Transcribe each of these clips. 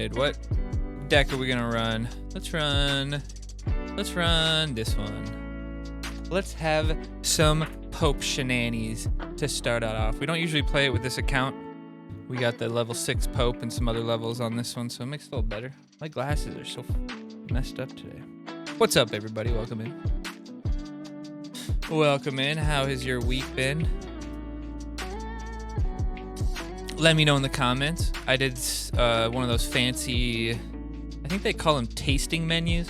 decide what deck are we gonna run. Let's run this one. Let's have some Pope shenanigans to start it off. We don't usually play it with this account. We got the level 6 Pope and some other levels on this one, so it makes it a little better. My glasses are so messed up today. What's up, everybody? Welcome in. Welcome in. How has your week been? Let me know in the comments. I did one of those fancy, I think they call them tasting menus.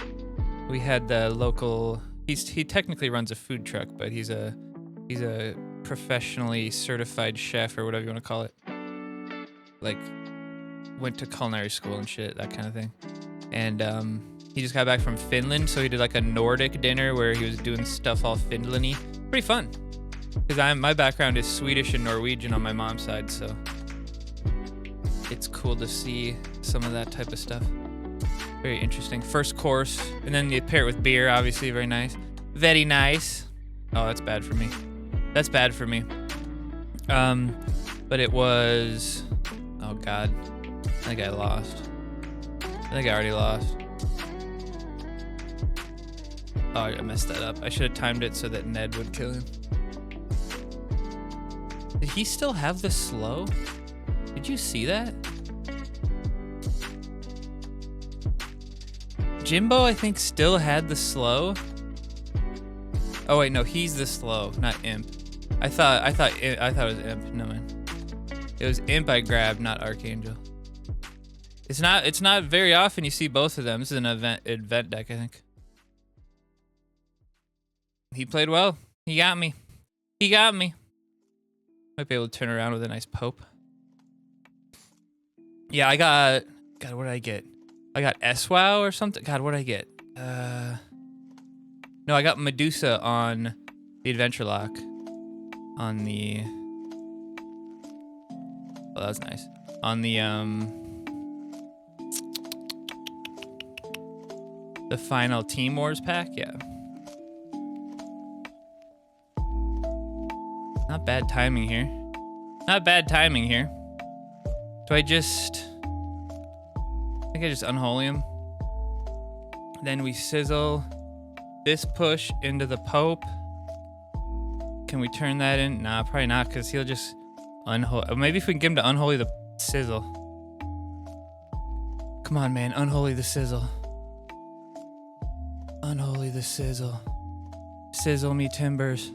We had the local, he technically runs a food truck, but he's a professionally certified chef or whatever you want to call it. Like, went to culinary school and shit, that kind of thing. And he just got back from Finland, so he did like a Nordic dinner where he was doing stuff all Finland-y. Pretty fun. Because my background is Swedish and Norwegian on my mom's side, so it's cool to see some of that type of stuff. Very interesting. First course, and then you pair it with beer, obviously, very nice. Very nice. Oh, that's bad for me. That's bad for me. But it was, oh God, I think I lost. I think I already lost. Oh, I messed that up. I should have timed it so that Ned would kill him. Did he still have the slow? Did you see that? Jimbo, I think, still had the slow. Oh wait, no, he's the slow, not Imp. I thought it was Imp. No man, it was Imp I grabbed, not Archangel. It's not very often you see both of them. This is an event deck, I think. He played well. He got me. He got me. Might be able to turn around with a nice Pope. Yeah, I got. God, what did I get? I got SWOW or something. God, what did I get? No, I got Medusa on the Adventure Lock. On the. Oh, that was nice. On the final Team Wars pack, yeah. Not bad timing here. Not bad timing here. Do I just? I think I just unholy him. Then we sizzle this push into the Pope. Can we turn that in? Nah, probably not, because he'll just unholy. Maybe if we can get him to unholy the sizzle. Come on, man. Unholy the sizzle. Unholy the sizzle. Sizzle me timbers.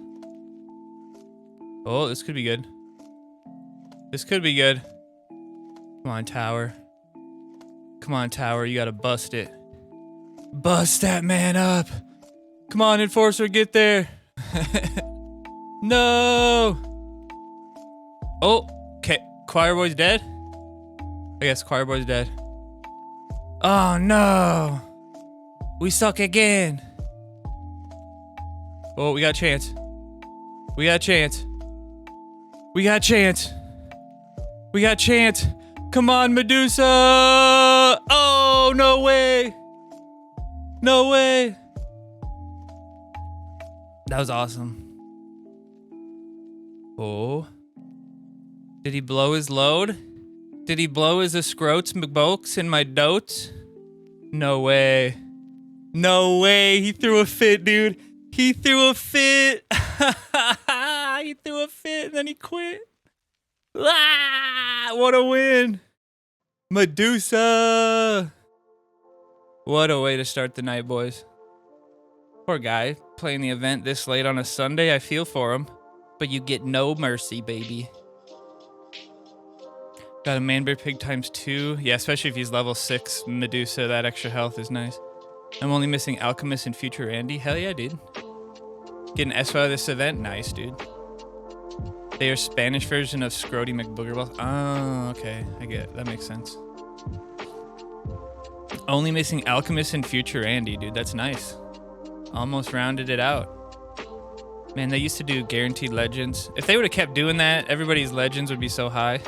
Oh, this could be good. This could be good. Come on, Tower. Come on, Tower. You gotta bust it. Bust that man up. Come on, Enforcer, get there. No. Oh, okay. Choir Boy's dead? I guess Choir Boy's dead. Oh, no. We suck again. Oh, we got a chance. We got a chance. We got a chance. We got a chance. Come on, Medusa. Oh, no way. No way. That was awesome. Oh. Did he blow his load? Did he blow his escrotes McBolks in my dotes? No way. No way. He threw a fit, dude. He threw a fit. He threw a fit and then he quit. Ah, what a win. Medusa. What a way to start the night, boys. Poor guy playing the event this late on a Sunday. I feel for him. But you get no mercy, baby. Got a Manbear Pig ×2. Yeah, especially if he's level 6 Medusa. That extra health is nice. I'm only missing Alchemist and Future Andy. Hell yeah, dude. Getting SWO this event? Nice, dude. They are Spanish version of Scrody McBoogerballs. Oh, okay. I get it. That makes sense. Only missing Alchemist and Future Andy, dude. That's nice. Almost rounded it out. Man, they used to do guaranteed legends. If they would have kept doing that, everybody's legends would be so high.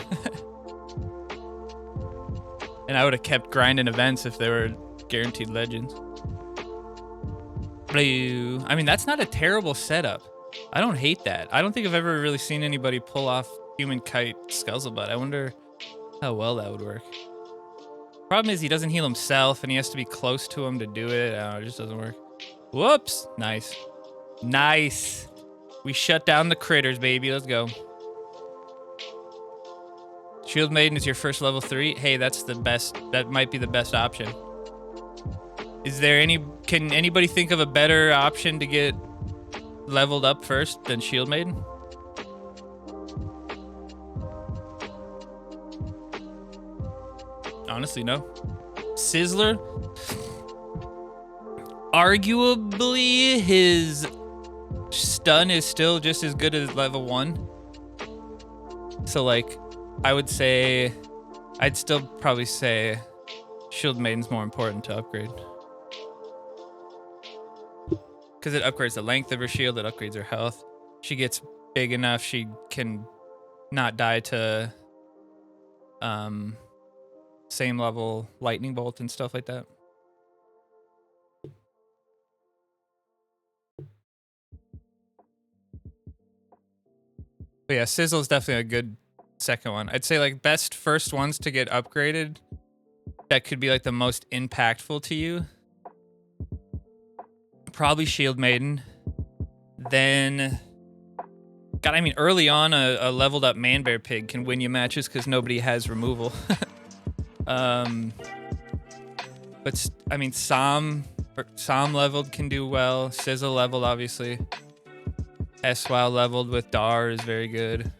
And I would have kept grinding events if they were guaranteed legends. I mean, that's not a terrible setup. I don't hate that. I don't think I've ever really seen anybody pull off Human Kite Scuzzlebutt. I wonder how well that would work. Problem is he doesn't heal himself and he has to be close to him to do it. Oh, it just doesn't work. Whoops. Nice. Nice. We shut down the critters, baby. Let's go. Shield Maiden is your first level 3. Hey, that's the best. That might be the best option. Is there any... Can anybody think of a better option to get leveled up first than Shield Maiden? Honestly, no. Sizzler? Arguably, his stun is still just as good as level 1. So, like, I would say... I'd still probably say Shield Maiden's more important to upgrade. Because it upgrades the length of her shield, it upgrades her health. She gets big enough, she can not die to same level lightning bolt and stuff like that. But yeah, Sizzle's definitely a good second one. I'd say like best first ones to get upgraded that could be like the most impactful to you. Probably Shield Maiden. Then, God, I mean, early on, a leveled up Man-Bear Pig can win you matches because nobody has removal. But, I mean, Som leveled can do well. Sizzle leveled, obviously. SWOW leveled with Dar is very good.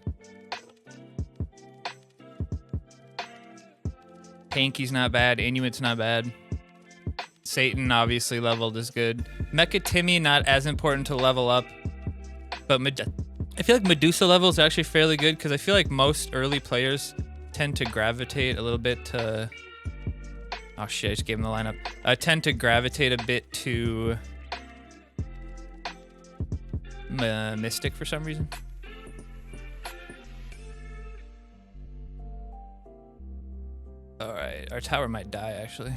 Hanky's not bad. Inuit's not bad. Satan, obviously, leveled is good. Mecha Timmy, not as important to level up. But I feel like Medusa level is actually fairly good because I feel like most early players tend to gravitate a little bit to... Oh shit, I just gave him the lineup. Tend to gravitate a bit to... Mystic for some reason. Alright, our tower might die, actually.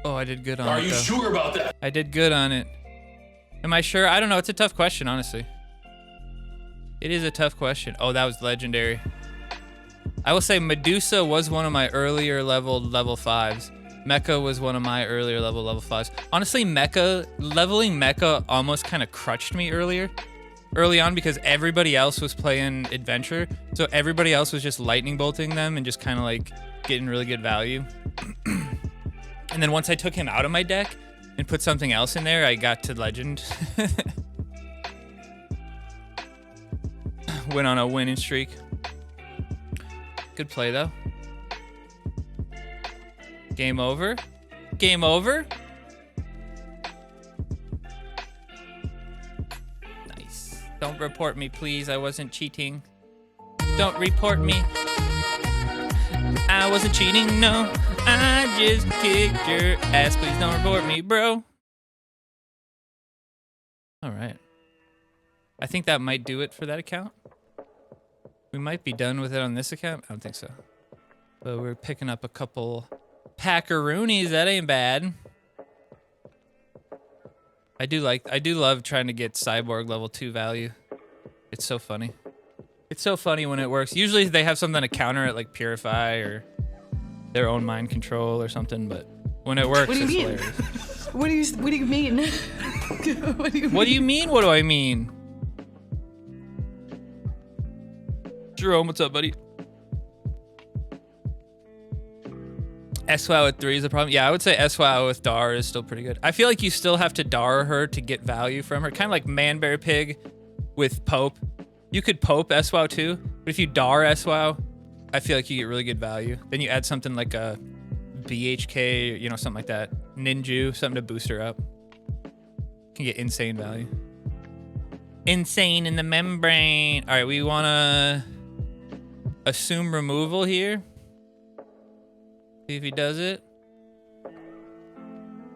Oh, I did good on it. Are you sure about that? I did good on it. Am I sure? I don't know. It's a tough question, honestly. It is a tough question. Oh, that was legendary. I will say Medusa was one of my earlier leveled level 5s. Mecha was one of my earlier level 5s. Honestly, leveling Mecha almost kind of crutched me early on because everybody else was playing Adventure. So everybody else was just lightning bolting them and just kind of like getting really good value. And then once I took him out of my deck and put something else in there, I got to Legend. Went on a winning streak. Good play, though. Game over. Game over. Nice. Don't report me, please. I wasn't cheating. Don't report me. I wasn't cheating, no. I just kicked your ass. Please don't report me, bro. All right. I think that might do it for that account. We might be done with it on this account. I don't think so. But we're picking up a couple packaroonies. That ain't bad. I do love trying to get Cyborg level 2 value. It's so funny. It's so funny when it works. Usually they have something to counter it, like Purify or their own mind control or something, but when it works, it's hilarious. What do you mean? What do you mean? What do I mean? Jerome, what's up, buddy? SWOW with 3 is a problem. Yeah, I would say SWOW with Dar is still pretty good. I feel like you still have to Dar her to get value from her. Kind of like Man-Bear Pig with Pope. You could Pope SWOW too, but if you Dar SWOW, I feel like you get really good value. Then you add something like a BHK, you know, something like that. Ninju, something to boost her up. Can get insane value. Insane in the membrane. All right, we want to assume removal here. See if he does it.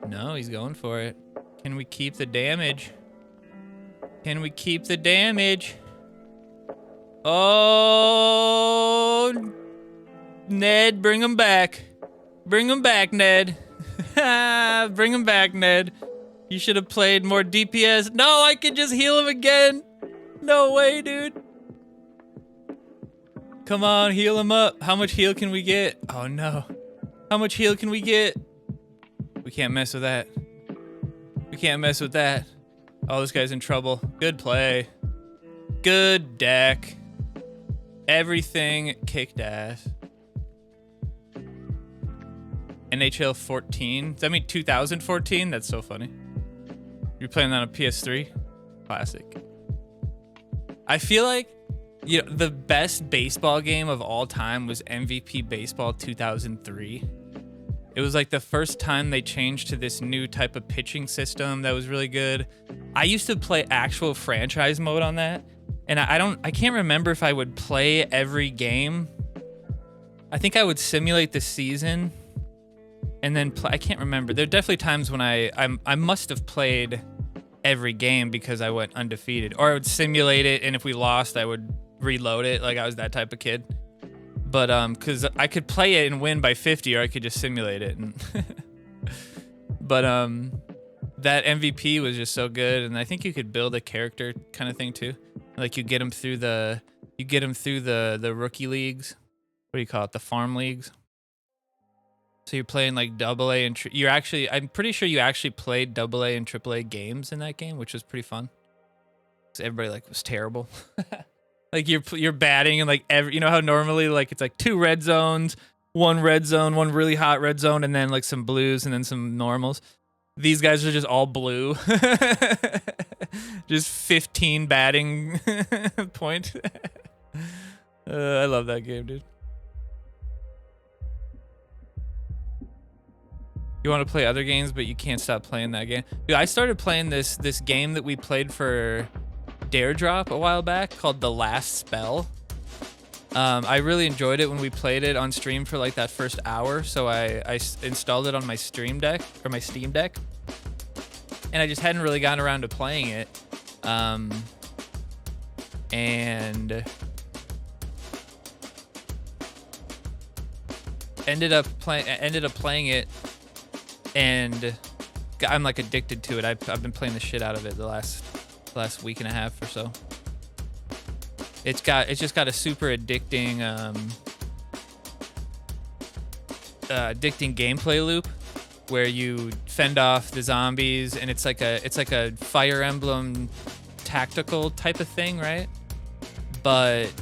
No, he's going for it. Can we keep the damage? Can we keep the damage? Oh, Ned, bring him back. Bring him back, Ned. Bring him back, Ned. You should have played more DPS. No, I can just heal him again. No way, dude. Come on, heal him up. How much heal can we get? Oh no. How much heal can we get? We can't mess with that. We can't mess with that. Oh, this guy's in trouble. Good play. Good deck. Everything kicked ass. NHL 14. Does that mean 2014? That's so funny. You're playing that on PS3? Classic. I feel like, you know, the best baseball game of all time was MVP Baseball 2003. It was like the first time they changed to this new type of pitching system that was really good. I used to play actual franchise mode on that, and I can't remember if I would play every game. I think I would simulate the season, and then I can't remember. There are definitely times when I must have played every game because I went undefeated, or I would simulate it, and if we lost, I would reload it. Like I was that type of kid. But because I could play it and win by 50, or I could just simulate it. And but that MVP was just so good, and I think you could build a character kind of thing too. Like you get him through the rookie leagues. What do you call it? The farm leagues. So you're playing like AA and I'm pretty sure you actually played AA and AAA games in that game, which was pretty fun. So everybody like was terrible. Like you're batting and like you know how normally like it's like 2 red zones, 1 red zone, 1 really hot red zone, and then like some blues and then some normals. These guys are just all blue. Just 15 batting point. I love that game, dude. You want to play other games, but you can't stop playing that game. Dude, I started playing this game that we played for Dare Drop a while back called The Last Spell. I really enjoyed it when we played it on stream for like that first hour, so I installed it on my Steam Deck, and I just hadn't really gotten around to playing it, and ended up playing it, and I'm like addicted to it. I've been playing the shit out of it the last week and a half or so. It's just got a super addicting gameplay loop where you fend off the zombies, and it's like a Fire Emblem tactical type of thing, right? But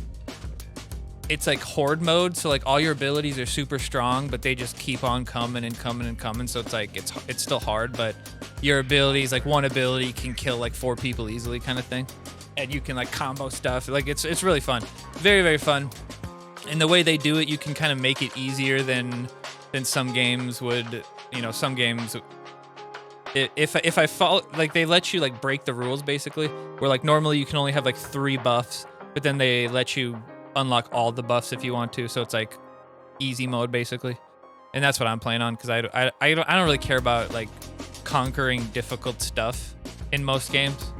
it's like horde mode, so like all your abilities are super strong, but they just keep on coming and coming and coming. So it's like it's still hard, but your abilities, like one ability can kill like 4 people easily, kind of thing, and you can like combo stuff. Like it's really fun, very very fun. And the way they do it, you can kind of make it easier than some games would. You know, some games, if I fall, like they let you like break the rules basically, where like normally you can only have like 3 buffs, but then they let you unlock all the buffs if you want to, so it's like easy mode basically. And that's what I'm playing on, because I don't really care about like conquering difficult stuff in most games.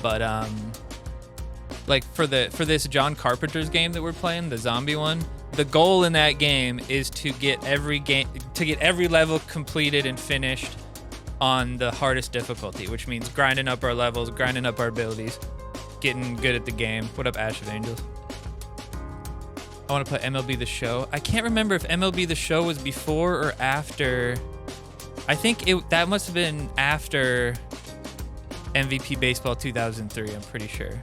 But like for this John Carpenter's game that we're playing, the zombie one, the goal in that game is to get every level completed and finished on the hardest difficulty, which means grinding up our levels, grinding up our abilities, getting good at the game. What up, Ash of Angels? I want to play MLB The Show. I can't remember if MLB The Show was before or after. I think that must have been after MVP Baseball 2003, I'm pretty sure.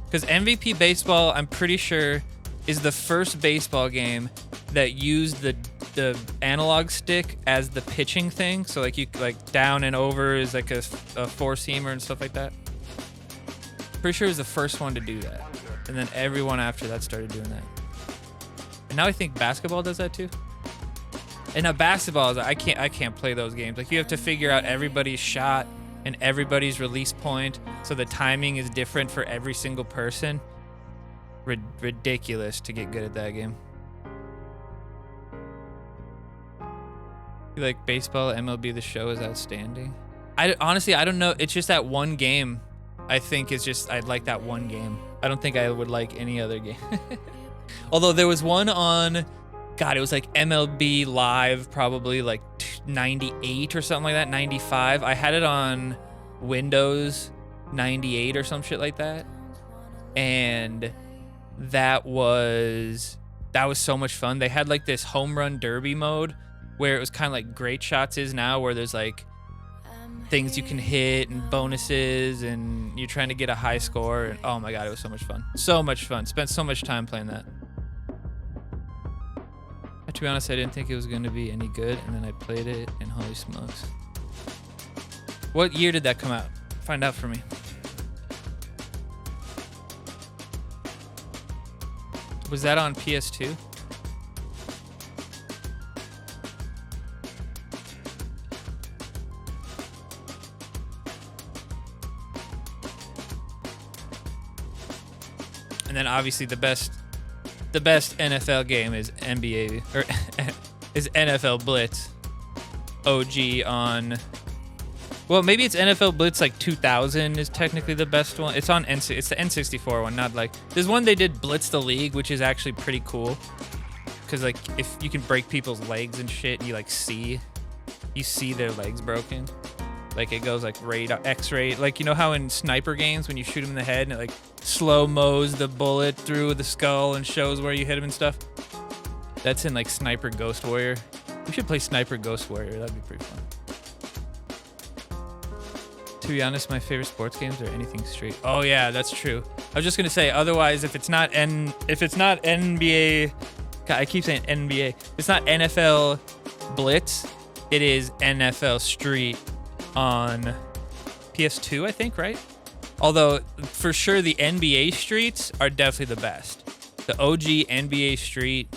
Because MVP Baseball, I'm pretty sure, is the first baseball game that used the analog stick as the pitching thing. So like you like down and over is like a 4-seamer and stuff like that. Pretty sure it was the first one to do that, and then everyone after that started doing that. And now I think basketball does that too. And now basketball is I can't play those games. Like you have to figure out everybody's shot and everybody's release point, so the timing is different for every single person. Ridiculous to get good at that game. You like baseball? MLB The Show is outstanding. Honestly, I don't know. It's just that one game. I think it's just I'd like that one game. I don't think I would like any other game. Although there was one on, God, it was like MLB Live, probably like 98 or something like that, 95. I had it on Windows 98 or some shit like that. and that was so much fun. They had like this home run derby mode where it was kind of like Great Shots is now, where there's like things you can hit and bonuses, and you're trying to get a high score. And oh my god, it was so much fun. So much fun. Spent so much time playing that. To be honest, I didn't think it was going to be any good, and then I played it, and holy smokes. What year did that come out? Find out for me. Was that on PS2? And then obviously the best NFL game is NBA or is NFL Blitz OG on. Well, maybe it's NFL Blitz like 2000 is technically the best one. It's on it's the N64 one, not like there's one they did Blitz the League, which is actually pretty cool. Cause like if you can break people's legs and shit, and you see their legs broken. Like it goes like X-ray, like you know how in sniper games when you shoot them in the head and it like slow mo's the bullet through the skull and shows where you hit him and stuff. That's in like Sniper Ghost Warrior. We should play Sniper Ghost Warrior. That'd be pretty fun. To be honest, my favorite sports games are anything street. Oh yeah, that's true. I was just gonna say otherwise if it's not NBA, God, I keep saying NBA. It's not NFL Blitz. It is NFL Street. On PS2, I think, right? Although, for sure, the NBA streets are definitely the best. The OG NBA street,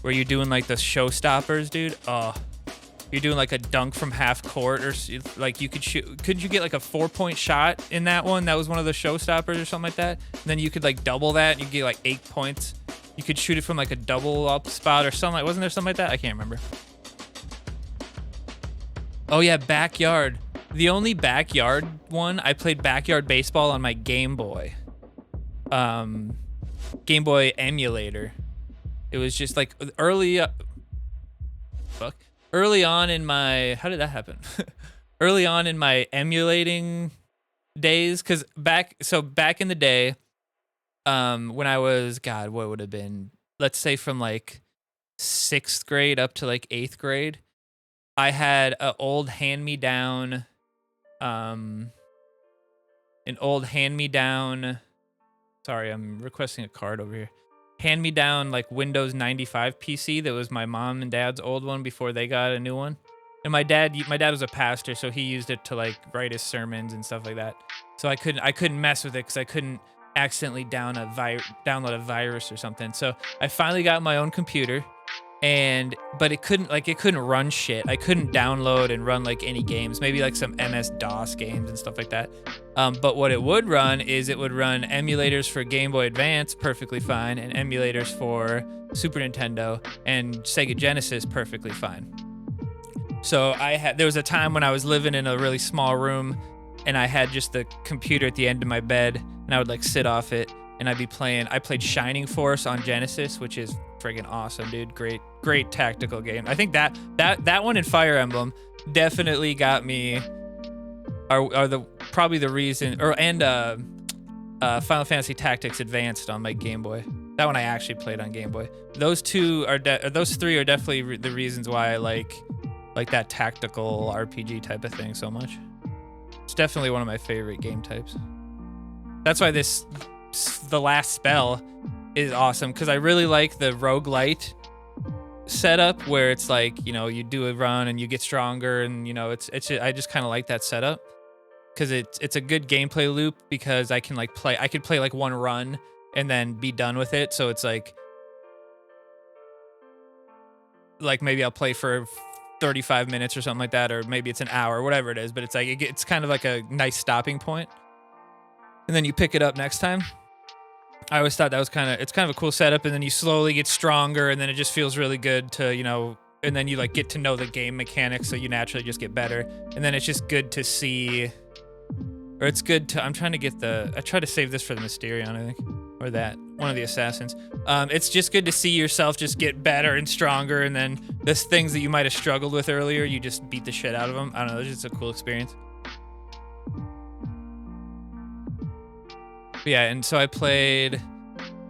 where you're doing, like, the showstoppers, dude. Oh, you're doing, like, a dunk from half court, or, like, you could shoot. Could you get, like, a 4-point shot in that one? That was one of the showstoppers or something like that. And then you could, like, double that, and you get, like, 8 points. You could shoot it from, like, a double-up spot or something. Wasn't there something like that? I can't remember. Oh yeah, Backyard. The only Backyard one, I played Backyard Baseball on my Game Boy. Game Boy emulator. It was just like early on in my, how did that happen? Early on in my emulating days, cause back in the day, when I was, God, what would have been, let's say from like 6th grade up to like 8th grade, I had an old hand-me-down, sorry, I'm requesting a card over here. Hand-me-down, like, Windows 95 PC that was my mom and dad's old one before they got a new one. And my dad was a pastor, so he used it to, like, write his sermons and stuff like that. So I couldn't mess with it because I couldn't accidentally download a virus or something. So I finally got my own computer. But it couldn't run shit. I couldn't download and run like any games, maybe like some MS-DOS games and stuff like that. But what it would run is it would run emulators for Game Boy Advance perfectly fine, and emulators for Super Nintendo and Sega Genesis perfectly fine. So there was a time when I was living in a really small room, and I had just the computer at the end of my bed, and I would like sit off it, and I played Shining Force on Genesis, which is friggin' awesome, dude. Great tactical game. I think that one and Fire Emblem definitely got me are probably the reason, Final Fantasy Tactics Advanced on my Game Boy. That one I actually played on Game Boy. Those three are definitely the reasons why I like that tactical RPG type of thing so much. It's definitely one of my favorite game types. That's why the last spell is awesome, because I really like the roguelite setup where it's like, you know, you do a run and you get stronger, and you know, I just kind of like that setup because it's a good gameplay loop, because I could play like one run and then be done with it. So it's like maybe I'll play for 35 minutes or something like that, or maybe it's an hour, whatever it is, but it's like it's kind of like a nice stopping point, and then you pick it up next time. I always thought that was kind of a cool setup, and then you slowly get stronger, and then it just feels really good to, you know, and then you like get to know the game mechanics, so you naturally just get better. And then it's just good to see, or it's good to, I try to save this for the Mysterion, I think, or that, one of the assassins. It's just good to see yourself just get better and stronger, and then the things that you might have struggled with earlier, you just beat the shit out of them. I don't know, it's just a cool experience. But yeah, and so I played.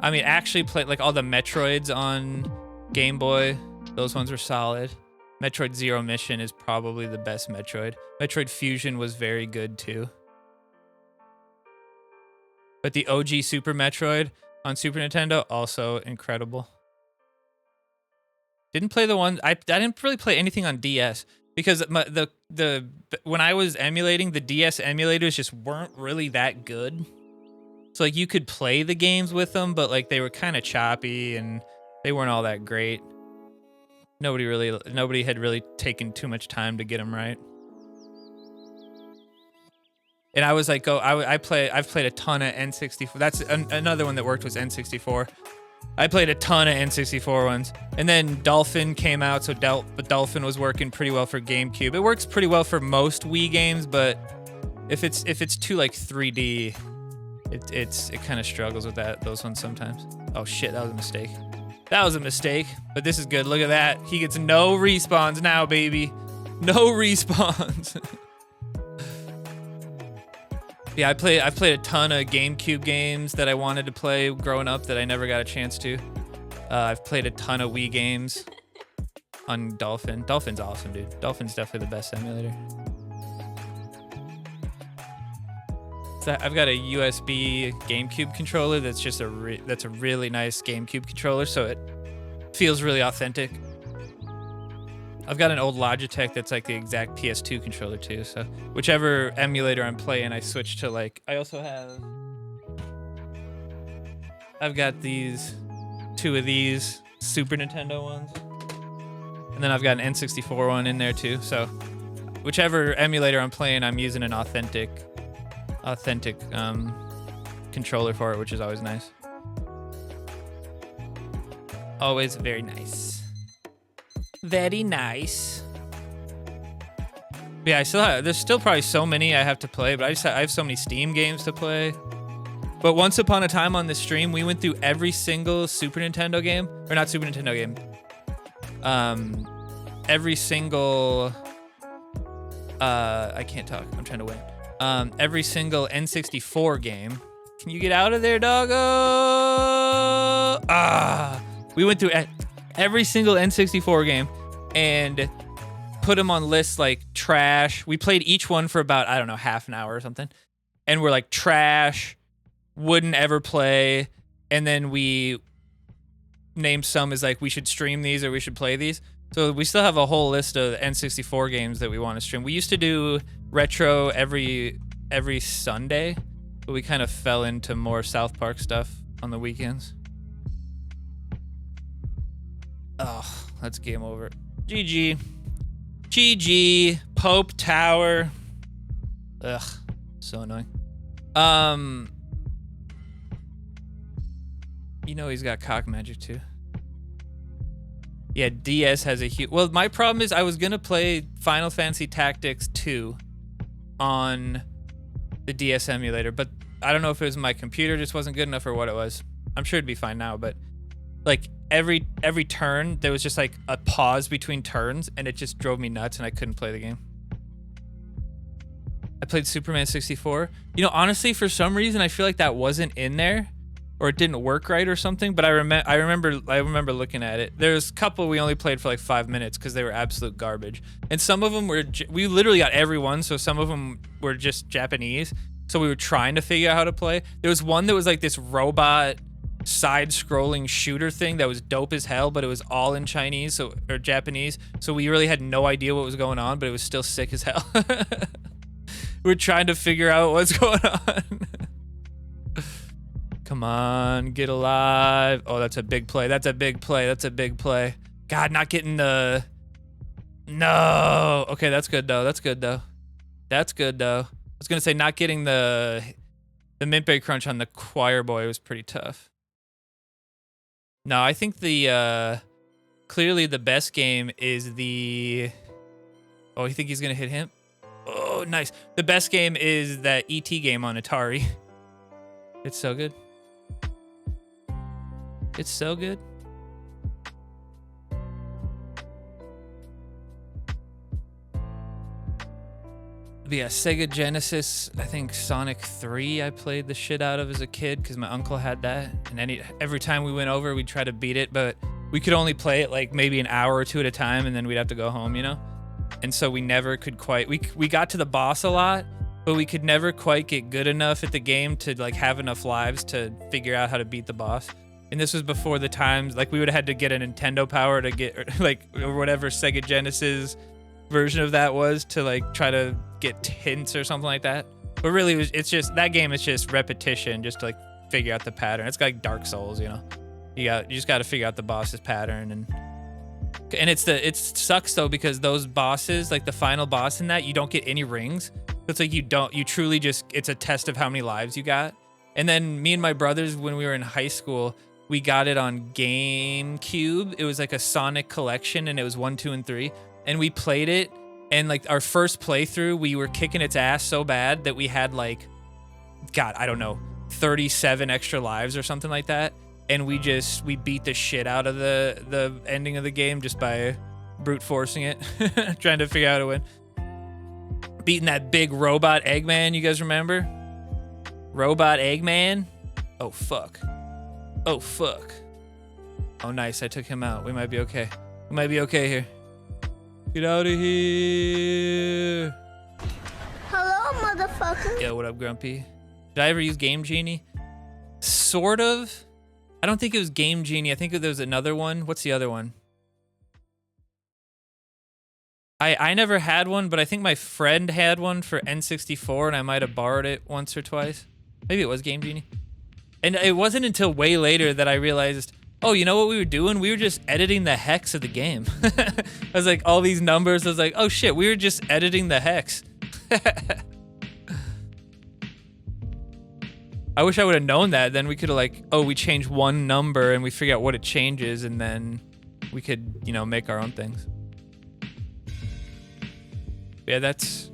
I mean, actually played like all the Metroids on Game Boy. Those ones were solid. Metroid Zero Mission is probably the best Metroid. Metroid Fusion was very good too. But the OG Super Metroid on Super Nintendo, also incredible. Didn't play the one, I didn't really play anything on DS because when I was emulating, the DS emulators just weren't really that good. So like you could play the games with them, but like they were kind of choppy and they weren't all that great. Nobody had really taken too much time to get them right. And I was like, I've played a ton of N64. That's another one that worked was N64. I played a ton of N64 ones. And then Dolphin came out, but Dolphin was working pretty well for GameCube. It works pretty well for most Wii games, but if it's too like 3D, it kind of struggles with those ones sometimes. Oh shit, that was a mistake. That was a mistake, but this is good. Look at that. He gets no respawns now, baby. No respawns. Yeah, I played a ton of GameCube games that I wanted to play growing up that I never got a chance to. I've played a ton of Wii games on Dolphin. Dolphin's awesome, dude. Dolphin's definitely the best emulator. So I've got a USB GameCube controller that's just that's a really nice GameCube controller, so it feels really authentic. I've got an old Logitech that's like the exact PS2 controller too, so whichever emulator I'm playing, I switch to like, I've got two of these Super Nintendo ones, and then I've got an N64 one in there too, so whichever emulator I'm playing, I'm using an authentic controller for it, which is always nice. Always very nice. Very nice. Yeah, there's still probably so many I have to play, but I have so many Steam games to play. But once upon a time on this stream, we went through every single Super Nintendo game, or not Super Nintendo game. Every single, I can't talk, I'm trying to win. Every single N64 game. Can you get out of there, doggo? We went through every single N64 game and put them on lists like trash. We played each one for about, I don't know, half an hour or something. And we're like trash, wouldn't ever play. And then we named some as like, we should stream these or we should play these. So we still have a whole list of N64 games that we want to stream. We used to do retro every Sunday, but we kind of fell into more South Park stuff on the weekends. Oh, that's game over. GG. GG. Pope Tower. Ugh, so annoying. You know he's got cock magic too. Yeah, DS has a huge... Well, my problem is I was going to play Final Fantasy Tactics 2 on the DS emulator, but I don't know if it was my computer just wasn't good enough or what it was. I'm sure it'd be fine now, but like every turn, there was just like a pause between turns, and it just drove me nuts, and I couldn't play the game. I played Superman 64. You know, honestly, for some reason, I feel like that wasn't in there, or it didn't work right or something, but I remember looking at it. There's a couple we only played for like 5 minutes because they were absolute garbage. And some of them we literally got every one, so some of them were just Japanese. So we were trying to figure out how to play. There was one that was like this robot side-scrolling shooter thing that was dope as hell, but it was all in Chinese or Japanese. So we really had no idea what was going on, but it was still sick as hell. We're trying to figure out what's going on. Come on, get alive. Oh, that's a big play. That's a big play. That's a big play. God, not getting the... No. Okay, that's good, though. That's good, though. That's good, though. I was going to say not getting the Mint Berry Crunch on the Choir Boy was pretty tough. No, I think clearly the best game is the... Oh, you think he's going to hit him? Oh, nice. The best game is that E.T. game on Atari. It's so good. It's so good. But yeah, Sega Genesis, I think Sonic 3 I played the shit out of as a kid because my uncle had that. And every time we went over, we'd try to beat it, but we could only play it like maybe an hour or two at a time, and then we'd have to go home, you know? And so we never could quite, we got to the boss a lot, but we could never quite get good enough at the game to like have enough lives to figure out how to beat the boss. And this was before the times, like we would have had to get a Nintendo Power to get, like, or whatever Sega Genesis version of that was to like try to get hints or something like that. But really, it's just, that game is just repetition, just to like figure out the pattern. It's like Dark Souls, you know? You just got to figure out the boss's pattern, and it sucks though because those bosses, like the final boss in that, you don't get any rings. It's like you truly just, it's a test of how many lives you got. And then me and my brothers, when we were in high school, we got it on GameCube. It was like a Sonic collection, and it was 1, 2, and 3. And we played it, and like our first playthrough, we were kicking its ass so bad that we had like, God, I don't know, 37 extra lives or something like that. And we beat the shit out of the ending of the game just by brute forcing it, trying to figure out how to win. Beating that big robot Eggman, you guys remember? Robot Eggman? Oh, fuck. Oh, fuck. Oh, nice, I took him out. We might be okay. We might be okay here. Get out of here. Hello, motherfucker. Yo, what up, Grumpy? Did I ever use Game Genie? Sort of. I don't think it was Game Genie. I think there was another one. What's the other one? I never had one, but I think my friend had one for N64, and I might have borrowed it once or twice. Maybe it was Game Genie. And it wasn't until way later that I realized, oh, you know what we were doing? We were just editing the hex of the game. I was like, all these numbers. I was like, oh shit, we were just editing the hex. I wish I would have known that. Then we could have like, oh, we change one number and we figure out what it changes, and then we could, you know, make our own things. Yeah, that's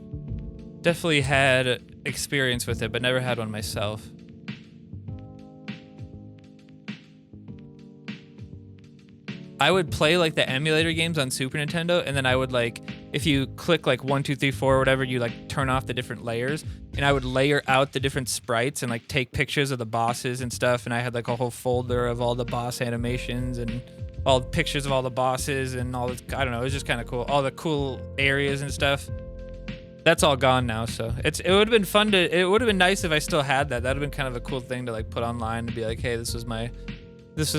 definitely had experience with it, but never had one myself. I would play like the emulator games on Super Nintendo, and then I would like, if you click like 1, 2, 3, 4 or whatever, you like turn off the different layers, and I would layer out the different sprites and like take pictures of the bosses and stuff, and I had like a whole folder of all the boss animations and all the pictures of all the bosses and all this, I don't know, it was just kind of cool. All the cool areas and stuff. That's all gone now, so it would have been fun to, it would have been nice if I still had that. That would have been kind of a cool thing to like put online to be like, hey, this was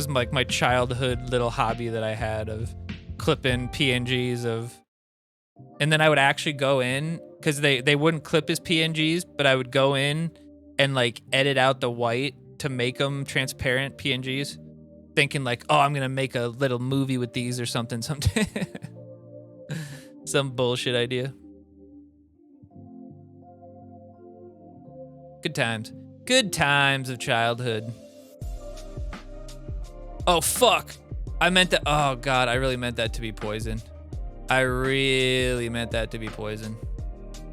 like my childhood little hobby that I had of clipping PNGs of, and then I would actually go in, because they wouldn't clip as PNGs, but I would go in and like edit out the white to make them transparent PNGs, thinking like, oh, I'm gonna make a little movie with these or something someday. Some bullshit idea. Good times. Good times of childhood. Oh, fuck. I meant that. Oh, God. I really meant that to be poison. I really meant that to be poison.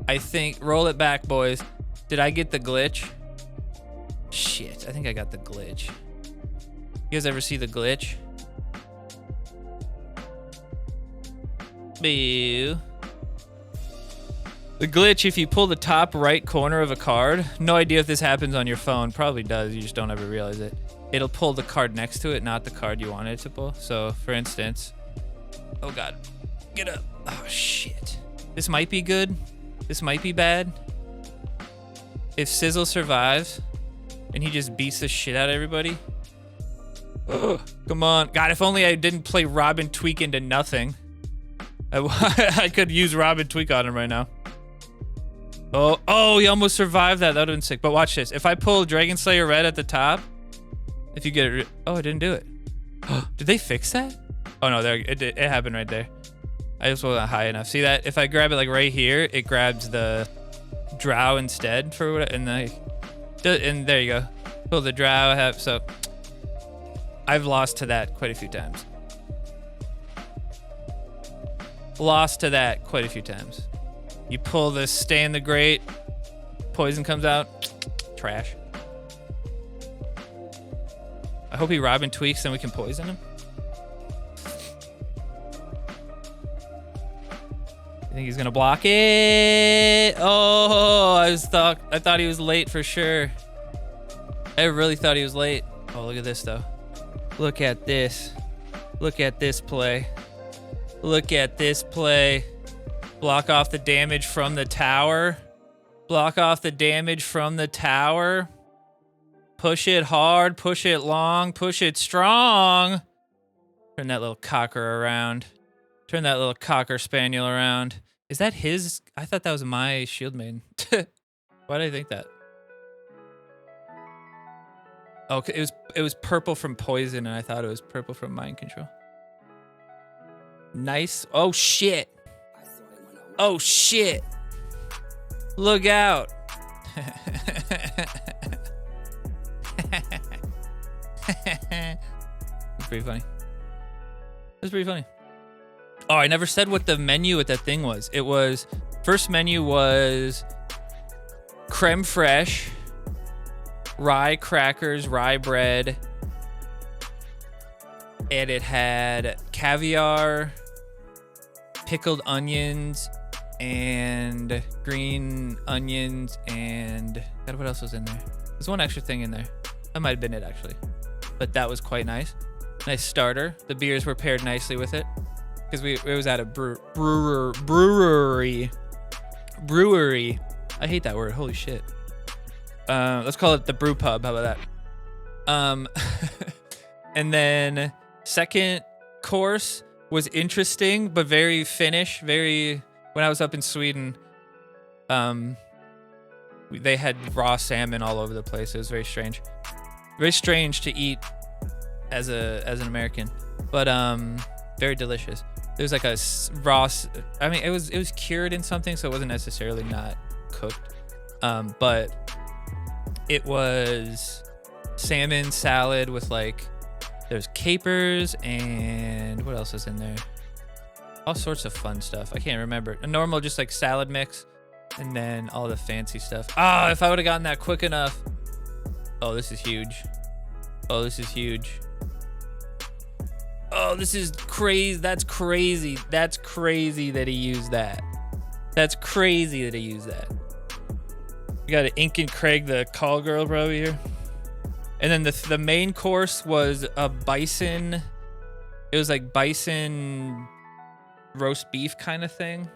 I think. Roll it back, boys. Did I get the glitch? Shit. I think I got the glitch. You guys ever see the glitch? Boo. The glitch, if you pull the top right corner of a card, no idea if this happens on your phone. Probably does. You just don't ever realize it. It'll pull the card next to it, not the card you wanted it to pull. So, for instance, oh God, get up. Oh shit. This might be good. This might be bad. If Sizzle survives and he just beats the shit out of everybody. Ugh, come on. God, if only I didn't play Robin Tweak into nothing. I could use Robin Tweak on him right now. Oh, he almost survived that. That would have been sick. But watch this. If I pull Dragon Slayer Red at the top, if you get it, oh, I didn't do it. Did they fix that? Oh no, there it happened right there. I just wasn't high enough. See that? If I grab it like right here, it grabs the Drow instead for what, and there you go. Pull the Drow. So I've lost to that quite a few times. Lost to that quite a few times. You pull the Stay in the Great, poison comes out, trash. I hope he Robin tweaks and we can poison him. think he's gonna block it? Oh, I thought he was late for sure. I really thought he was late. Oh, look at this though. Look at this. Look at this play. Look at this play. Block off the damage from the tower. Block off the damage from the tower. Push it hard, push it long, push it strong. Turn that little cocker around. Turn that little cocker spaniel around. Is that his? I thought that was my shield main. Why did I think that? Oh, it was purple from poison, and I thought it was purple from mind control. Nice. Oh shit. Oh shit. Look out. It's pretty funny. That's pretty funny. Oh, I never said what the menu with that thing was. It was, first menu was creme fraiche, rye crackers, rye bread, and it had caviar, pickled onions, and green onions, and God, what else was in there? There's one extra thing in there. That might have been it actually, but that was quite nice. Nice starter. The beers were paired nicely with it because it was at a brewery. I hate that word. Holy shit. Let's call it the brew pub. How about that? And then second course was interesting, but very Finnish. Very. When I was up in Sweden, they had raw salmon all over the place. It was very strange. Very strange to eat as an American, but very delicious. There was like a raw. I mean, it was cured in something, so it wasn't necessarily not cooked. But it was salmon salad with like there's capers and what else was in there? All sorts of fun stuff. I can't remember. A normal just like salad mix, and then all the fancy stuff. Ah, if I would have gotten that quick enough. Oh, this is huge. Oh, this is huge. Oh, this is crazy. That's crazy. That's crazy that he used that. That's crazy that he used that. We got an Ink and Craig, the call girl, bro, over here. And then the main course was a bison. It was like bison roast beef kind of thing.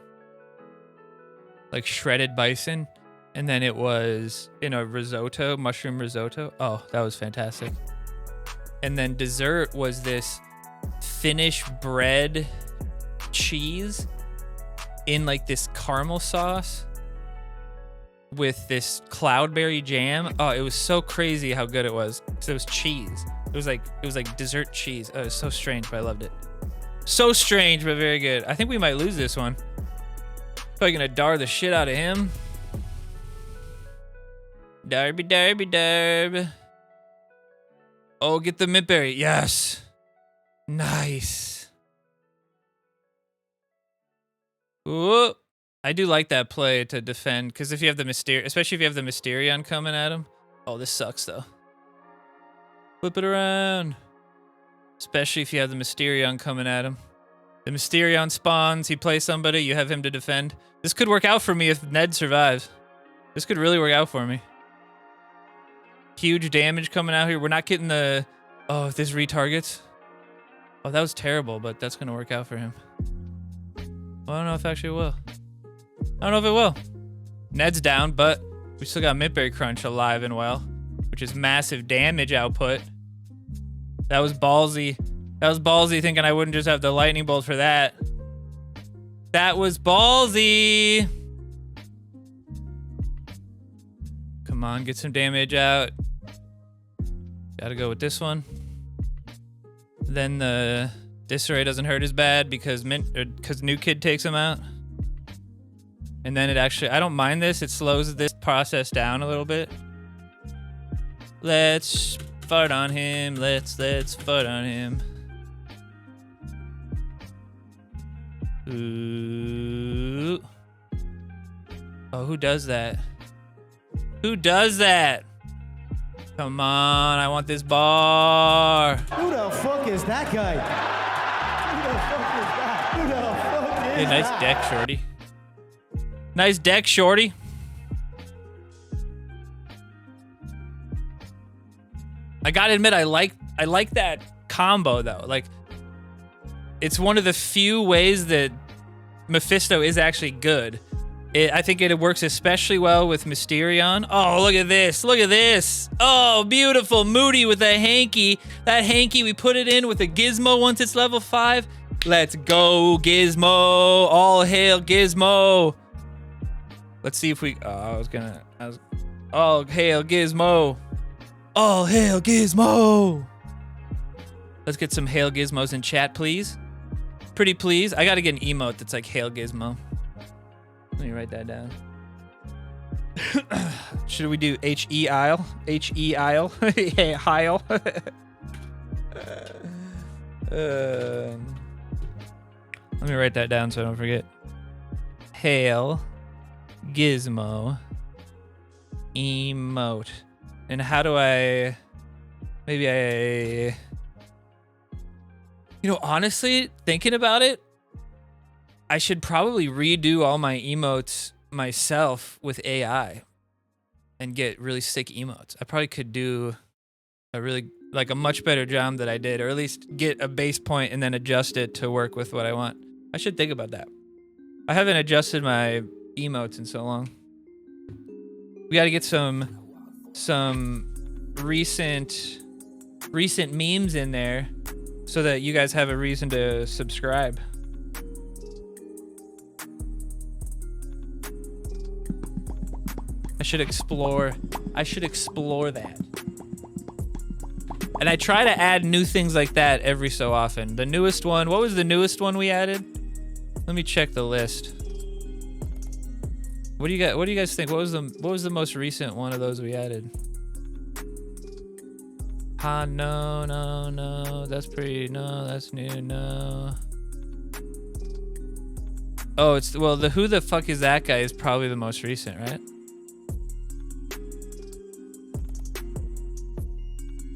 Like shredded bison. And then it was in a risotto, mushroom risotto. Oh, that was fantastic. And then dessert was this Finnish bread cheese in like this caramel sauce with this cloudberry jam. Oh, it was so crazy how good it was. So it was cheese. It was like dessert cheese. Oh, it was so strange, but I loved it. So strange, but very good. I think we might lose this one. Probably gonna dar the shit out of him. Darby, Darby, Darby. Oh, get the midberry. Yes. Nice. Ooh. I do like that play to defend, because if you have the especially if you have the Mysterion coming at him. Oh, this sucks though. Flip it around. Especially if you have the Mysterion coming at him. The Mysterion spawns, he plays somebody, you have him to defend. This could work out for me if Ned survives. This could really work out for me. Huge damage coming out here. We're not getting the... Oh, if this retargets. Oh, that was terrible, but that's going to work out for him. Well, I don't know if actually it will. I don't know if it will. Ned's down, but we still got Midberry Crunch alive and well, which is massive damage output. That was ballsy. That was ballsy thinking I wouldn't just have the lightning bolt for that. That was ballsy. Come on, get some damage out. Gotta go with this one. Then the Disarray doesn't hurt as bad because New Kid takes him out. And then it actually, I don't mind this. It slows this process down a little bit. Let's fart on him. Let's fart on him. Ooh. Oh, who does that? Who does that? Come on, I want this bar. Who the fuck is that guy? Who the fuck is that? Who the fuck is Hey, nice that? deck, shorty. Nice deck, shorty. I gotta admit, I like that combo though. Like, it's one of the few ways that Mephisto is actually good. I think it works especially well with Mysterion. Oh, look at this. Look at this. Oh, beautiful. Moody with a hanky. That hanky, we put it in with a Gizmo once it's level 5. Let's go, Gizmo. All hail Gizmo. Let's see if we... Oh, all hail Gizmo. All hail Gizmo. Let's get some hail Gizmos in chat, please. Pretty please. I gotta get an emote that's like hail Gizmo. Let me write that down. Should we do H-E-Isle? H-E-Isle? Hey, Heil. Let me write that down so I don't forget. Hail Gizmo emote. And how do I... Maybe I... You know, honestly, thinking about it, I should probably redo all my emotes myself with AI and get really sick emotes. I probably could do a really, like a much better job that I did, or at least get a base point and then adjust it to work with what I want. I should think about that. I haven't adjusted my emotes in so long. We got to get some recent memes in there so that you guys have a reason to subscribe. I should explore that. And I try to add new things like that every so often. The newest one, what was the newest one we added? Let me check the list. What do you guys think? What was the most recent one of those we added? No. That's new, no. Oh, well, the who the fuck is that guy is probably the most recent, right?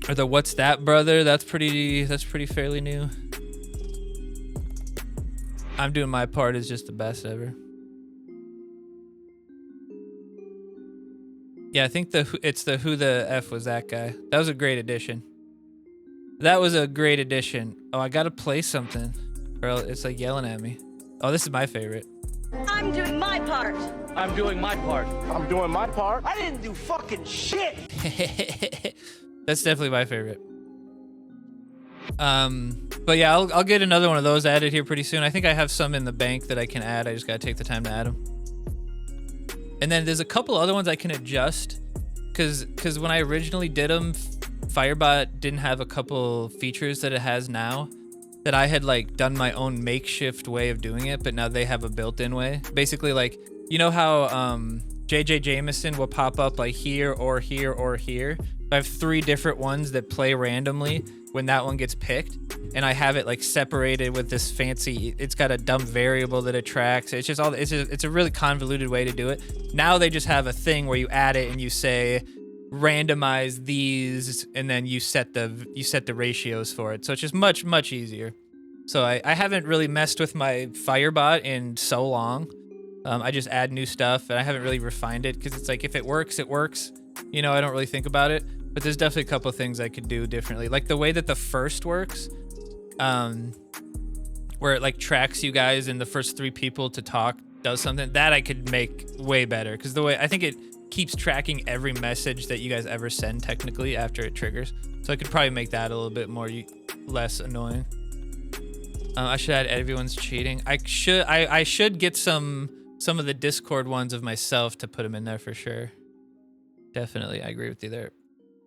Or the what's that brother? That's pretty fairly new. I'm doing my part is just the best ever. Yeah, I think it's the who the F was that guy. That was a great addition. That was a great addition. Oh, I gotta play something. Or it's like yelling at me. Oh, this is my favorite. I'm doing my part. I'm doing my part. I'm doing my part. I didn't do fucking shit. That's definitely my favorite. But yeah, I'll get another one of those added here pretty soon. I think I have some in the bank that I can add. I just gotta take the time to add them. And then there's a couple other ones I can adjust, cause when I originally did them, Firebot didn't have a couple features that it has now, that I had like done my own makeshift way of doing it, but now they have a built-in way. Basically, like, you know how JJ Jameson will pop up like here or here or here. I have 3 different ones that play randomly when that one gets picked, and I have it like separated with this fancy, it's got a dumb variable that it tracks. It's just it's a really convoluted way to do it. Now they just have a thing where you add it and you say randomize these, and then you set the ratios for it. So it's just much easier. So I haven't really messed with my Firebot in so long. I just add new stuff, and I haven't really refined it because it's like if it works, it works. You know, I don't really think about it. But there's definitely a couple of things I could do differently. Like the way that the first works, where it like tracks you guys and the first 3 people to talk does something, that I could make way better. Because the way, I think it keeps tracking every message that you guys ever send technically after it triggers. So I could probably make that a little bit more less annoying. I should add everyone's cheating. I should get some of the Discord ones of myself to put them in there for sure. Definitely, I agree with you there.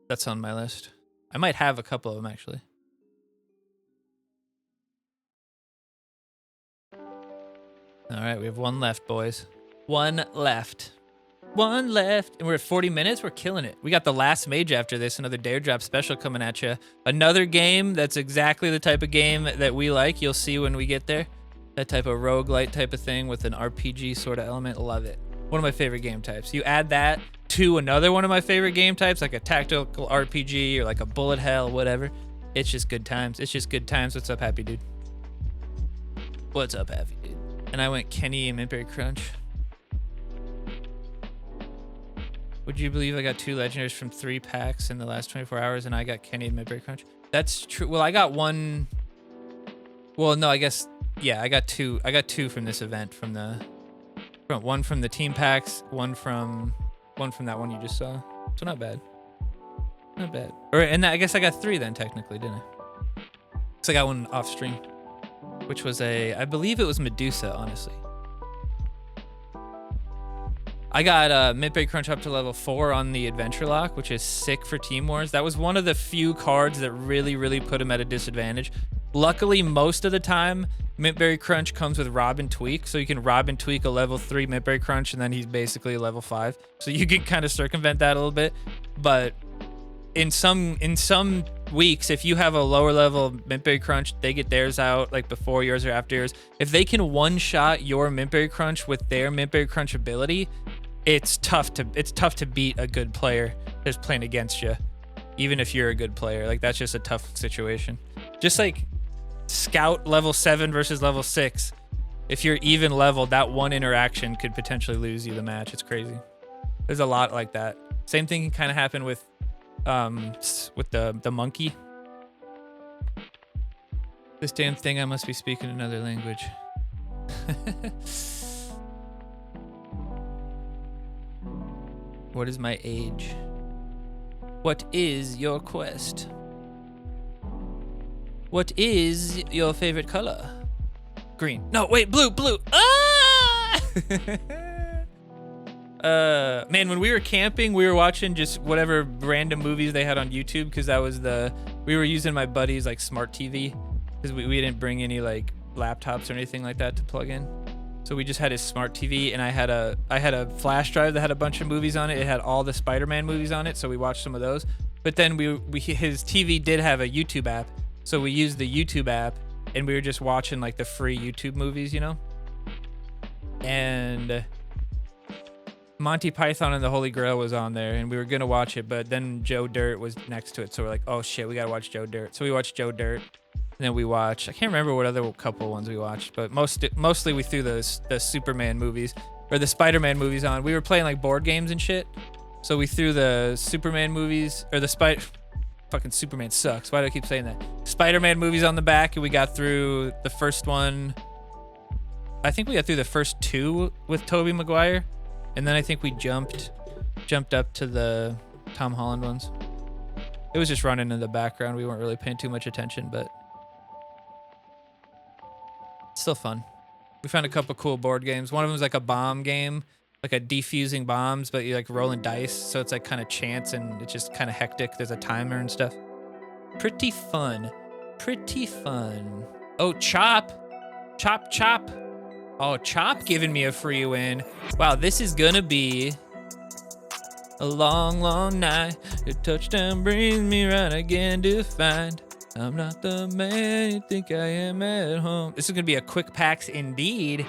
That's on my list. I might have a couple of them, actually. All right, we have 1 left, boys. 1 left. 1 left. And we're at 40 minutes. We're killing it. We got the last mage after this. Another Dare Drop special coming at you. Another game that's exactly the type of game that we like. You'll see when we get there. That type of roguelite type of thing with an RPG sort of element. Love it. One of my favorite game types. You add that to another one of my favorite game types, like a tactical RPG or like a bullet hell, whatever. It's just good times. It's just good times. What's up, Happy Dude? What's up, Happy Dude? And I went Kenny and Midberry Crunch. Would you believe I got 2 legendaries from 3 packs in the last 24 hours and I got Kenny and Midbury Crunch? That's true. Well, I got 1. Well, no, I guess, yeah, I got 2. I got 2 from this event from 1 from the team packs, 1 from that one you just saw. So not bad. Not bad. Or, and I guess I got 3 then technically, didn't I? Because I got 1 off stream, which was I believe it was Medusa, honestly. I got Midbury Crunch up to level 4 on the Adventure Lock, which is sick for Team Wars. That was one of the few cards that really put him at a disadvantage. Luckily, most of the time, Midbury Crunch comes with Rob and Tweak, so you can Rob and Tweak a level 3 Midbury Crunch, and then he's basically a level 5. So you can kind of circumvent that a little bit. But in some weeks, if you have a lower level Midbury Crunch, they get theirs out like before yours or after yours. If they can one-shot your Midbury Crunch with their Midbury Crunch ability, it's tough to beat a good player that's playing against you, even if you're a good player. Like, that's just a tough situation. Just like Scout level 7 versus level 6. If you're even level, that one interaction could potentially lose you the match. It's crazy. There's a lot like that. Same thing can kind of happen with the monkey. This damn thing, I must be speaking another language. What is my age? What is your quest? What is your favorite color? Green. No, wait, blue. Ah! Man, when we were camping, we were watching just whatever random movies they had on YouTube, because that was we were using my buddy's like smart TV, because we didn't bring any like laptops or anything like that to plug in. So we just had his smart TV, and I had a flash drive that had a bunch of movies on it. It had all the Spider-Man movies on it, so we watched some of those. But then his TV did have a YouTube app, so we used the YouTube app, and we were just watching like the free YouTube movies, you know? And Monty Python and the Holy Grail was on there, and we were gonna watch it, but then Joe Dirt was next to it, so we're like, oh shit, we gotta watch Joe Dirt. So we watched Joe Dirt, and then we watched, I can't remember what other couple ones we watched, but mostly we threw the Superman movies, or the Spider-Man movies on. We were playing like board games and shit, so we threw the Superman movies, or fucking Superman sucks, why do I keep saying that? Spider-Man movies on the back, and we got through the first one. I think we got through the first 2 with Tobey Maguire, and then I think we jumped up to the Tom Holland ones. It was just running in the background. We weren't really paying too much attention, but still fun. We found a couple cool board games. One of them was like a bomb game, like a defusing bombs, but you're like rolling dice, so it's like kind of chance, and it's just kind of hectic. There's a timer and stuff. Pretty fun. Oh, Chop. Oh, Chop giving me a free win. Wow, this is gonna be a long night. Your touchdown brings me right again to find I'm not the man you think I am at home. This is gonna be a quick packs indeed,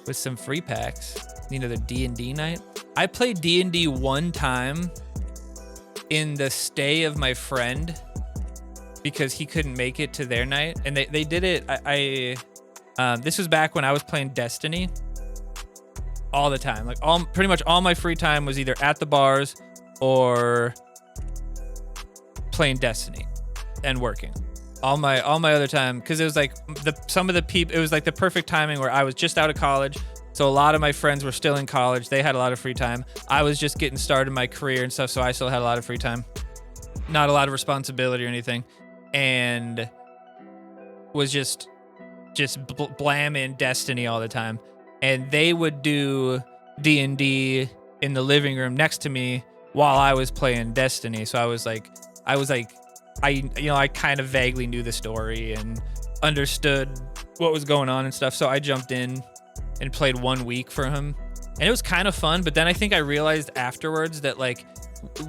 with some free packs. Need another D&D night. I played D&D one time in the stay of my friend because he couldn't make it to their night, and they did it. This was back when I was playing Destiny all the time. Like pretty much all my free time was either at the bars or playing Destiny and working. All my other time, because it was like some of the people, it was like the perfect timing where I was just out of college, so a lot of my friends were still in college. They had a lot of free time. I was just getting started in my career and stuff, so I still had a lot of free time, not a lot of responsibility or anything, and was just blamming Destiny all the time. And they would do D&D in the living room next to me while I was playing Destiny. So I was like, I kind of vaguely knew the story and understood what was going on and stuff. So I jumped in and played 1 week for him, and it was kind of fun. But then I think I realized afterwards that like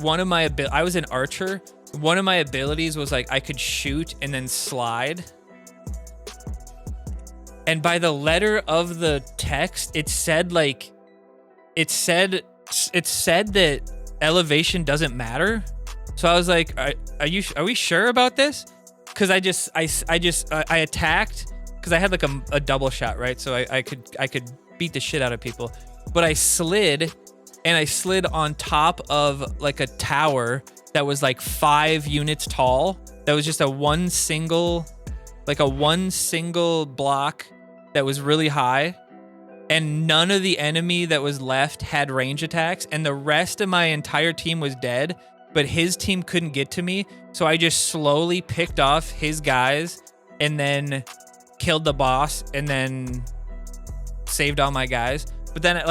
I was an archer. One of my abilities was like I could shoot and then slide. And by the letter of the text, it said that elevation doesn't matter. So I was like, are we sure about this? Because I attacked because I had like a double shot, right? So I could beat the shit out of people. But I slid and I slid on top of like a tower that was like 5 units tall. That was just a one single block that was really high. And none of the enemy that was left had range attacks, and the rest of my entire team was dead, but his team couldn't get to me. So I just slowly picked off his guys and then killed the boss and then saved all my guys. But then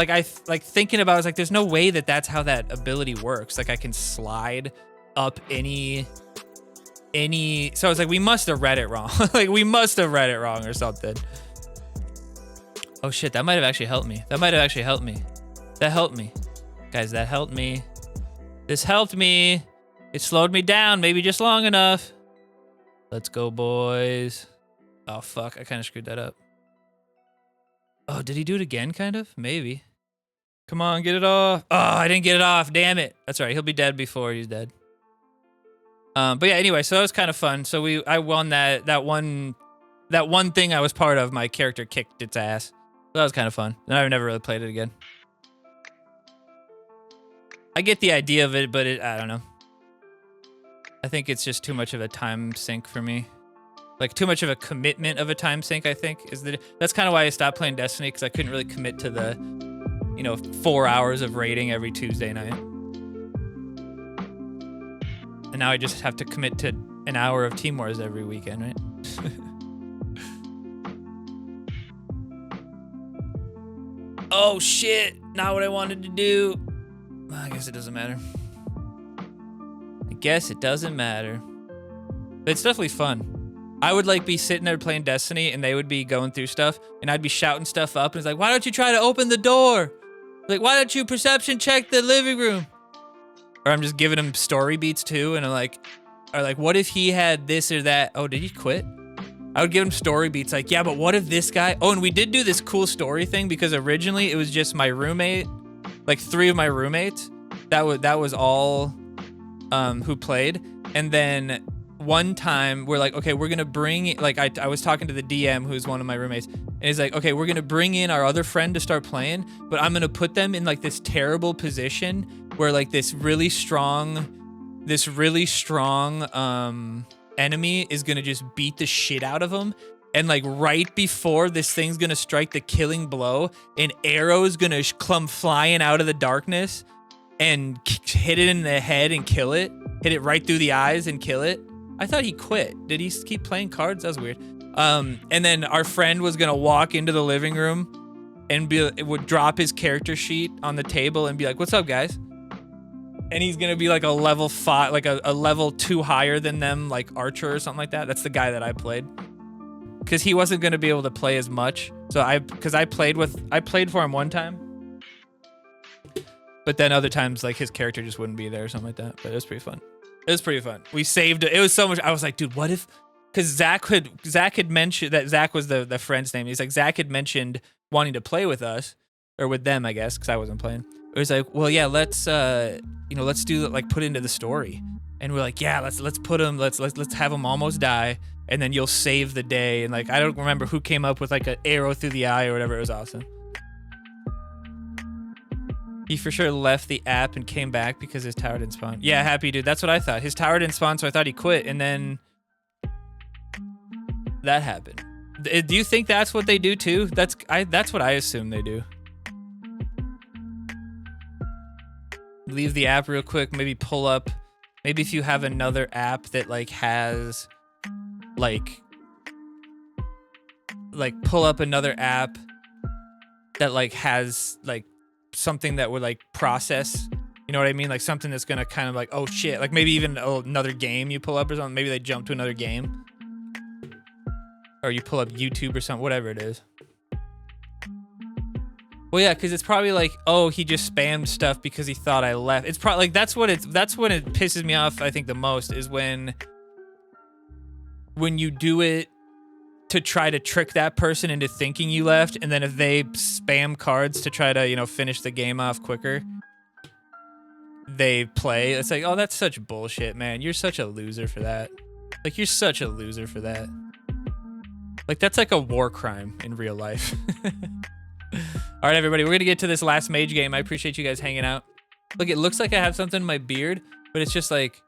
thinking about it, I was like, there's no way that that's how that ability works. Like I can slide up any, so I was like, we must have read it wrong. Like we must have read it wrong or something. Oh shit, that might have actually helped me. That helped me. Guys, that helped me. This helped me. It slowed me down, maybe just long enough. Let's go, boys. Oh fuck, I kind of screwed that up. Oh, did he do it again, kind of? Maybe. Come on, get it off. Oh, I didn't get it off, damn it. That's all right, he'll be dead before he's dead. But yeah, anyway, so that was kind of fun. So I won that one thing I was part of. My character kicked its ass. So that was kind of fun. And I've never really played it again. I get the idea of it, but I don't know. I think it's just too much of a time sink for me. Like too much of a commitment of a time sink, I think. That's kind of why I stopped playing Destiny, because I couldn't really commit to the, 4 hours of raiding every Tuesday night. And now I just have to commit to an hour of Team Wars every weekend, right? Oh shit, not what I wanted to do. I guess it doesn't matter. But it's definitely fun. I would like be sitting there playing Destiny and they would be going through stuff and I'd be shouting stuff up and it's like, why don't you try to open the door? Like, why don't you perception check the living room? Or I'm just giving him story beats too and I'm like, what if he had this or that? Oh, did he quit? I would give him story beats like, yeah, but what if this guy... Oh, and we did do this cool story thing because originally it was just my roommate, like 3 of my roommates. That was all who played. And then one time we're like, okay, we're going to bring... Like, I was talking to the DM, who's one of my roommates. And he's like, okay, we're going to bring in our other friend to start playing, but I'm going to put them in like this terrible position where like this really strong enemy is gonna just beat the shit out of him, and like right before this thing's gonna strike the killing blow, an arrow's gonna come flying out of the darkness and hit it in the head and kill it, hit it right through the eyes and kill it. I thought he quit. Did he keep playing cards? That was weird. And then our friend was gonna walk into the living room and would drop his character sheet on the table and be like, "What's up, guys?" And he's gonna be like a level 5, like a level 2 higher than them, like Archer or something like that. That's the guy that I played, because he wasn't gonna be able to play as much. So I played for him one time, but then other times like his character just wouldn't be there or something like that. But it was pretty fun. We saved it. It was so much. I was like, dude, what if? Because Zach had mentioned that Zach was the friend's name. He's like, Zach had mentioned wanting to play with us, or with them, I guess, because I wasn't playing. It was like, well, yeah, let's do like put into the story, and we're like, yeah, let's put him, let's have him almost die, and then you'll save the day. And like, I don't remember who came up with like an arrow through the eye or whatever. It was awesome. He for sure left the app and came back because his tower didn't spawn. Yeah, happy dude. That's what I thought. His tower didn't spawn, so I thought he quit, and then that happened. Do you think that's what they do too? That's what I assume they do. Leave the app real quick, maybe pull up, maybe if you have another app that like has like pull up another app that like has like something that would like process, you know what I mean, like something that's gonna kind of like, oh shit, like maybe even another game you pull up or something. Maybe they jump to another game, or you pull up YouTube or something, whatever it is. Well, yeah, because it's probably like, oh, he just spammed stuff because he thought I left. It's probably like that's when it pisses me off, I think, the most, is when you do it to try to trick that person into thinking you left, and then if they spam cards to try to, finish the game off quicker, they play. It's like, oh, that's such bullshit, man. You're such a loser for that. Like, you're such a loser for that. Like, that's like a war crime in real life. All right, everybody, we're gonna get to this last mage game. I appreciate you guys hanging out. Look, it looks like I have something in my beard, but it's just like,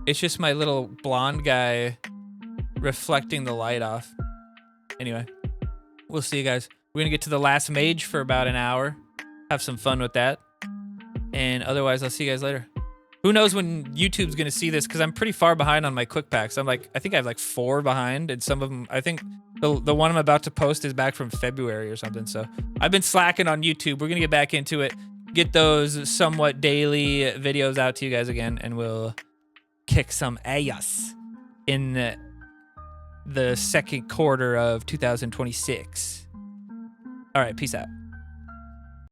it's just my little blonde guy reflecting the light off. Anyway, we'll see you guys. We're gonna get to the last mage for about an hour. Have some fun with that. And otherwise, I'll see you guys later. Who knows when YouTube's gonna see this, because I'm pretty far behind on my quick packs. I think I have like 4 behind, and some of them, I think the one I'm about to post is back from February or something. So I've been slacking on YouTube. We're gonna get back into it, get those somewhat daily videos out to you guys again, and we'll kick some ass in the second quarter of 2026. All right, peace out.